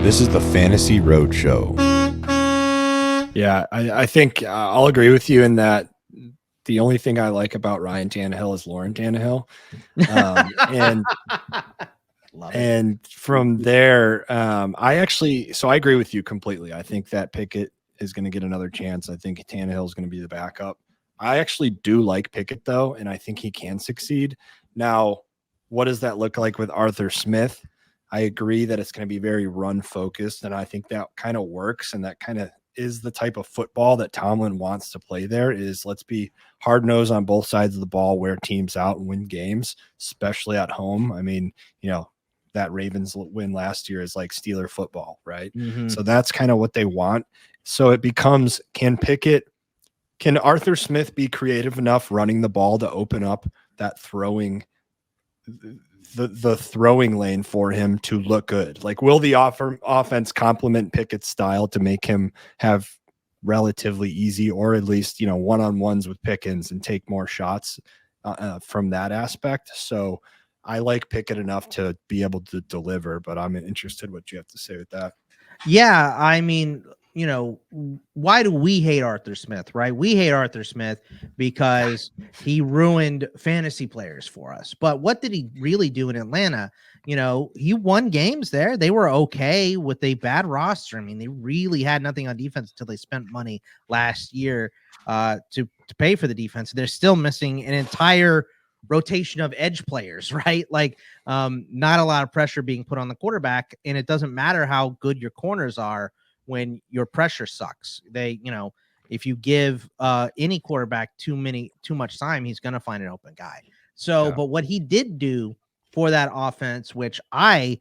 This is the Fantasy Roadshow. Yeah, I think I'll agree with you in that the only thing I like about Ryan Tannehill is Lauren Tannehill. And from there, I agree with you completely. I think that Pickett is going to get another chance. I think Tannehill is going to be the backup. I actually do like Pickett, though, and I think he can succeed. Now, what does that look like with Arthur Smith? I agree that it's going to be very run focused, and I think that kind of works, and that kind of is the type of football that Tomlin wants to play there. Is let's be hard nosed on both sides of the ball, wear teams out and win games, especially at home. I mean, that Ravens win last year is like Steeler football, right? Mm-hmm. So that's kind of what they want. So it becomes, can Arthur Smith be creative enough running the ball to open up that throwing the throwing lane for him to look good? Like, will the offense complement Pickett's style to make him have relatively easy, or at least, one-on-ones with Pickens and take more shots from that aspect? So I like Pickett enough to be able to deliver, but I'm interested what you have to say with that. Yeah, I mean, why do we hate Arthur Smith, right? We hate Arthur Smith because he ruined fantasy players for us. But what did he really do in Atlanta? He won games there. They were okay with a bad roster. I mean, they really had nothing on defense until they spent money last year to pay for the defense. They're still missing an entire rotation of edge players, right? Like not a lot of pressure being put on the quarterback, and it doesn't matter how good your corners are when your pressure sucks. If you give any quarterback too much time, he's going to find an open guy. So, But what he did do for that offense, which I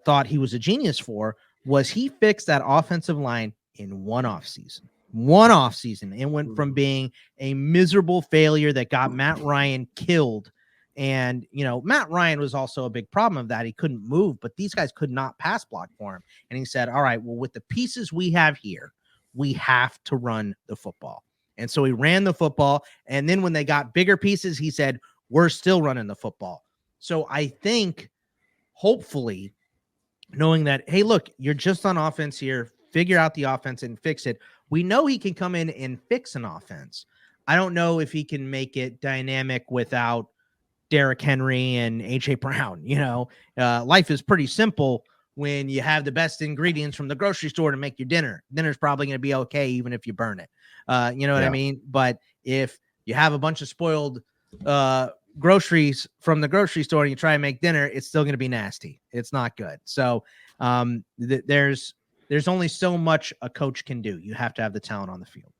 thought he was a genius for, was he fixed that offensive line in one offseason. It went from being a miserable failure that got Matt Ryan killed. And, Matt Ryan was also a big problem of that. He couldn't move, but these guys could not pass block for him. And he said, all right, well, with the pieces we have here, we have to run the football. And so he ran the football. And then when they got bigger pieces, he said, we're still running the football. So I think, hopefully, knowing that, hey, look, you're just on offense here, figure out the offense and fix it. We know he can come in and fix an offense. I don't know if he can make it dynamic without Derrick Henry and A.J. Brown. Life is pretty simple when you have the best ingredients from the grocery store to make your dinner. Dinner's probably going to be okay, even if you burn it. You know what I mean? But if you have a bunch of spoiled groceries from the grocery store and you try and make dinner, it's still going to be nasty. It's not good. So there's only so much a coach can do. You have to have the talent on the field.